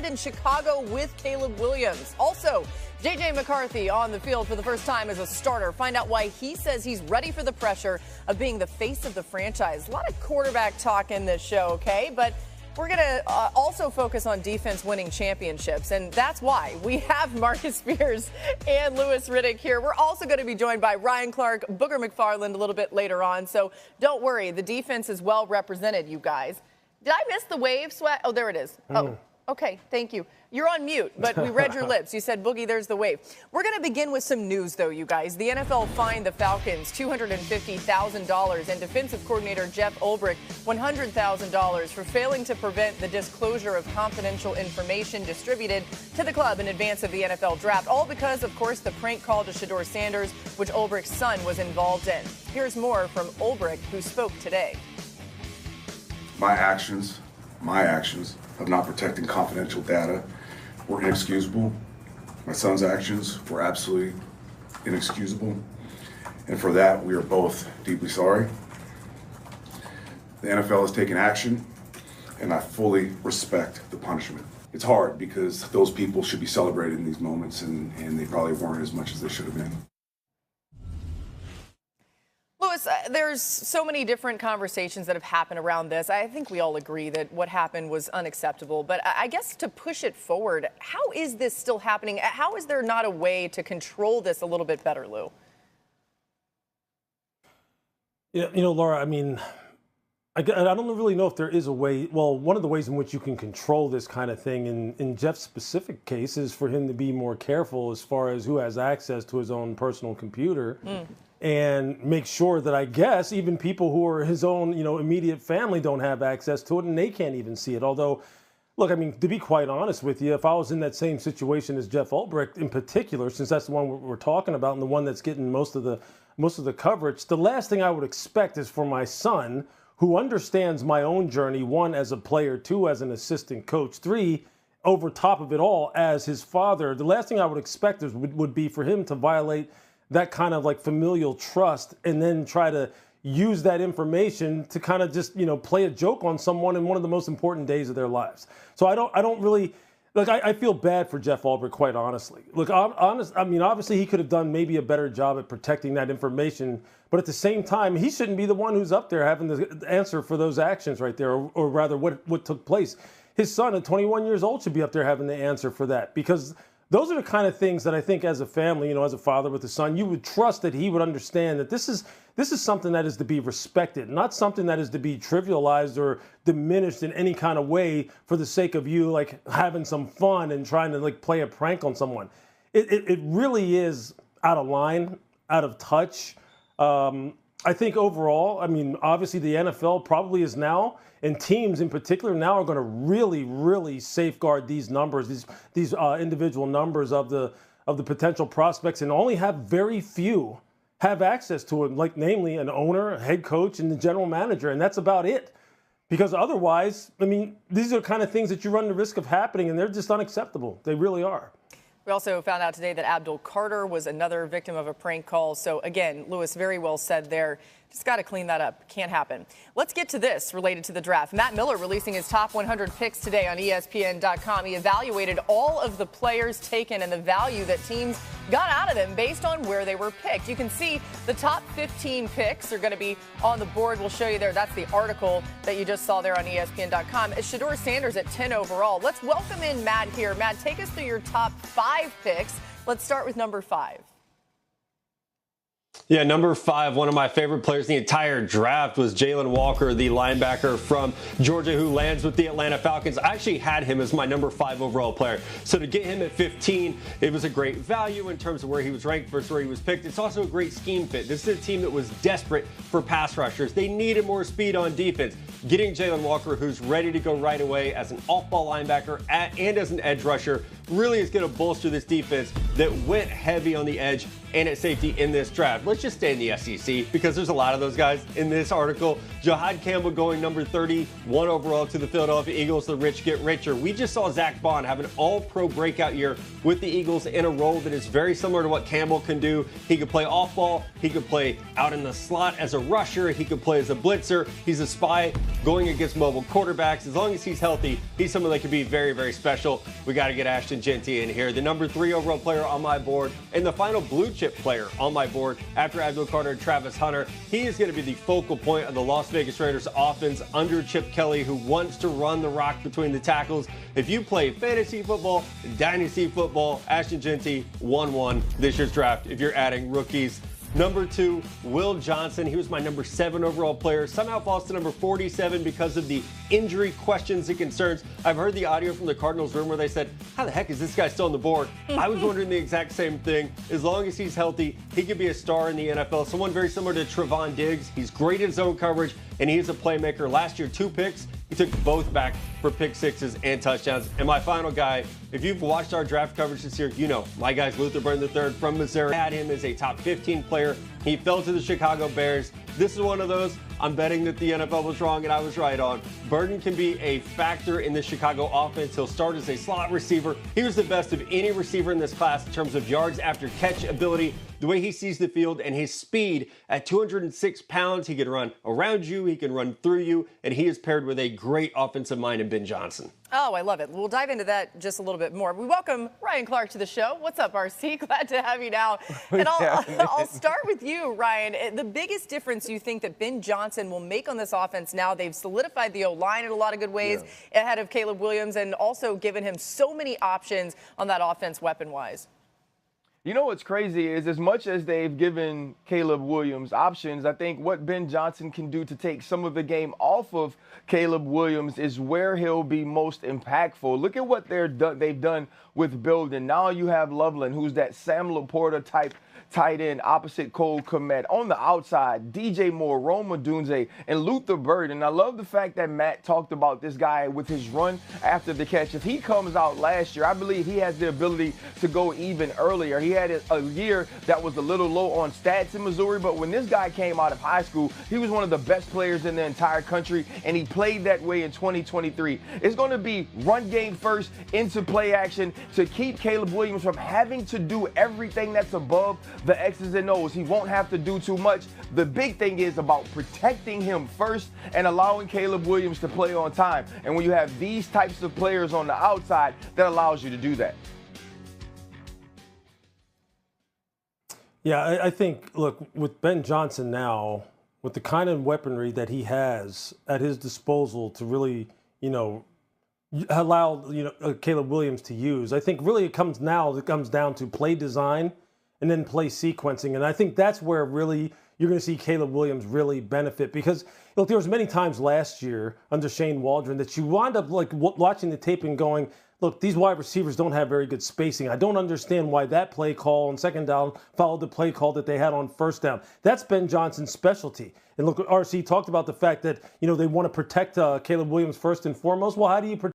started in Chicago with Caleb Williams. Also, J.J. McCarthy on the field for the first time as a starter. Find out why he says he's ready for the pressure of being the face of the franchise. A lot of quarterback talk in this show, okay? But we're going to also focus on defense winning championships, and that's why we have Marcus Spears and Louis Riddick here. We're also going to be joined by Ryan Clark, Booger McFarland a little bit later on, so don't worry. The defense is well represented, you guys. Did I miss the wave sweat? Oh, there it is. Oh, okay, thank you. You're on mute, but we read your lips. You said, Boogie, there's the wave. We're going to begin with some news, though, you guys. The NFL fined the Falcons $250,000 and defensive coordinator Jeff Ulbrich $100,000 for failing to prevent the disclosure of confidential information distributed to the club in advance of the NFL draft, all because, of course, the prank call to Shedeur Sanders, which Ulbrich's son was involved in. Here's more from Ulbrich, who spoke today. My actions of not protecting confidential data were inexcusable. My son's actions were absolutely inexcusable. And for that, we are both deeply sorry. The NFL has taken action, and I fully respect the punishment. It's hard because those people should be celebrated in these moments, and they probably weren't as much as they should have been. Louis, there's so many different conversations that have happened around this. I think we all agree that what happened was unacceptable. But I guess to push it forward, how is this still happening? How is there not a way to control this a little bit better, Lou? Yeah, Laura, I mean, I don't really know if there is a way. Well, one of the ways in which you can control this kind of thing in Jeff's specific case is for him to be more careful as far as who has access to his own personal computer. And make sure that, I guess, even people who are his own, immediate family don't have access to it, and they can't even see it. Although, look, I mean, to be quite honest with you, if I was in that same situation as Jeff Ulbrich in particular, since that's the one we're talking about and the one that's getting most of the coverage, the last thing I would expect is for my son, who understands my own journey, one, as a player, two, as an assistant coach, three, over top of it all, as his father, the last thing I would expect would be for him to violate that kind of like familial trust and then try to use that information to kind of just, play a joke on someone in one of the most important days of their lives. So I don't really, look, I feel bad for Jeff Ulbrich, quite honestly. Look, obviously he could have done maybe a better job at protecting that information, but at the same time, he shouldn't be the one who's up there having the answer for those actions right there, or rather what took place. His son at 21 years old should be up there having the answer for that, because those are the kind of things that I think as a family, as a father with a son, you would trust that he would understand that this is something that is to be respected, not something that is to be trivialized or diminished in any kind of way for the sake of you like having some fun and trying to like play a prank on someone. It really is out of line, out of touch. I think overall, I mean, obviously the NFL probably is now, and teams in particular now are going to really, really safeguard these numbers, these individual numbers of the potential prospects, and only have very few have access to it, like namely an owner, a head coach, and the general manager, and that's about it. Because otherwise, I mean, these are the kind of things that you run the risk of happening, and they're just unacceptable. They really are. We also found out today that Abdul Carter was another victim of a prank call. So, again, Louis, very well said there. Just got to clean that up. Can't happen. Let's get to this related to the draft. Matt Miller releasing his top 100 picks today on ESPN.com. He evaluated all of the players taken and the value that teams got out of them based on where they were picked. You can see the top 15 picks are going to be on the board. We'll show you there. That's the article that you just saw there on ESPN.com. Shedeur Sanders at 10 overall. Let's welcome in Matt here. Matt, take us through your top 5 picks. Let's start with number 5. Yeah, number 5, one of my favorite players in the entire draft was Jaylen Walker, the linebacker from Georgia who lands with the Atlanta Falcons. I actually had him as my number 5 overall player. So to get him at 15, it was a great value in terms of where he was ranked versus where he was picked. It's also a great scheme fit. This is a team that was desperate for pass rushers. They needed more speed on defense. Getting Jaylen Walker, who's ready to go right away as an off-ball linebacker and as an edge rusher, really is going to bolster this defense that went heavy on the edge and at safety in this draft. Let's just stay in the SEC because there's a lot of those guys in this article. Jahad Campbell going number 31 overall to the Philadelphia Eagles. The rich get richer. We just saw Zach Bond have an all-pro breakout year with the Eagles in a role that is very similar to what Campbell can do. He could play off ball. He could play out in the slot as a rusher. He could play as a blitzer. He's a spy going against mobile quarterbacks. As long as he's healthy, he's someone that could be very, very special. We got to get Ashton Jeanty in here, the number 3 overall player on my board, and the final blue chip player on my board after Abdul Carter and Travis Hunter. He is going to be the focal point of the Las Vegas Raiders offense under Chip Kelly, who wants to run the rock between the tackles. If you play fantasy football, dynasty football, Ashton Jeanty 1-1 this year's draft if you're adding rookies. Number 2, Will Johnson. He was my number 7 overall player. Somehow falls to number 47 because of the injury questions and concerns. I've heard the audio from the Cardinals room where they said, how the heck is this guy still on the board? I was wondering the exact same thing. As long as he's healthy, he could be a star in the NFL. Someone very similar to Trevon Diggs. He's great in zone coverage, and he's a playmaker. Last year, 2 picks. He took both back for pick sixes and touchdowns. And my final guy, if you've watched our draft coverage this year, you know my guy's Luther Burden III from Missouri. I had him as a top 15 player. He fell to the Chicago Bears. This is one of those I'm betting that the NFL was wrong and I was right on. Burden can be a factor in the Chicago offense. He'll start as a slot receiver. He was the best of any receiver in this class in terms of yards after catch ability, the way he sees the field, and his speed. At 206 pounds, he can run around you, he can run through you, and he is paired with a great offensive mind in Ben Johnson. Oh, I love it. We'll dive into that just a little bit more. We welcome Ryan Clark to the show. What's up, RC? Glad to have you now. And I'll start with you, Ryan. The biggest difference you think that Ben Johnson will make on this offense now, they've solidified the O-line in a lot of good ways ahead of Caleb Williams and also given him so many options on that offense weapon-wise. You know what's crazy is as much as they've given Caleb Williams options, I think what Ben Johnson can do to take some of the game off of Caleb Williams is where he'll be most impactful. Look at what they've done with building. Now you have Loveland, who's that Sam Laporta type tight end opposite Cole Kmet. On the outside, DJ Moore, Roma Dunze, and Luther Burden. I love the fact that Matt talked about this guy with his run after the catch. If he comes out last year, I believe he has the ability to go even earlier. He had a year that was a little low on stats in Missouri, but when this guy came out of high school, he was one of the best players in the entire country, and he played that way in 2023. It's going to be run game first into play action to keep Caleb Williams from having to do everything that's above the X's and O's. He won't have to do too much. The big thing is about protecting him first and allowing Caleb Williams to play on time. And when you have these types of players on the outside, that allows you to do that. Yeah, I think, look, with Ben Johnson now, with the kind of weaponry that he has at his disposal to really, allow, Caleb Williams to use, I think really it comes down to play design and then play sequencing. And I think that's where really you're going to see Caleb Williams really benefit because, look, there was many times last year under Shane Waldron that you wound up watching the tape and going, look, these wide receivers don't have very good spacing. I don't understand why that play call on second down followed the play call that they had on first down. That's Ben Johnson's specialty. And look, RC talked about the fact that, they want to protect Caleb Williams first and foremost. Well, how do you protect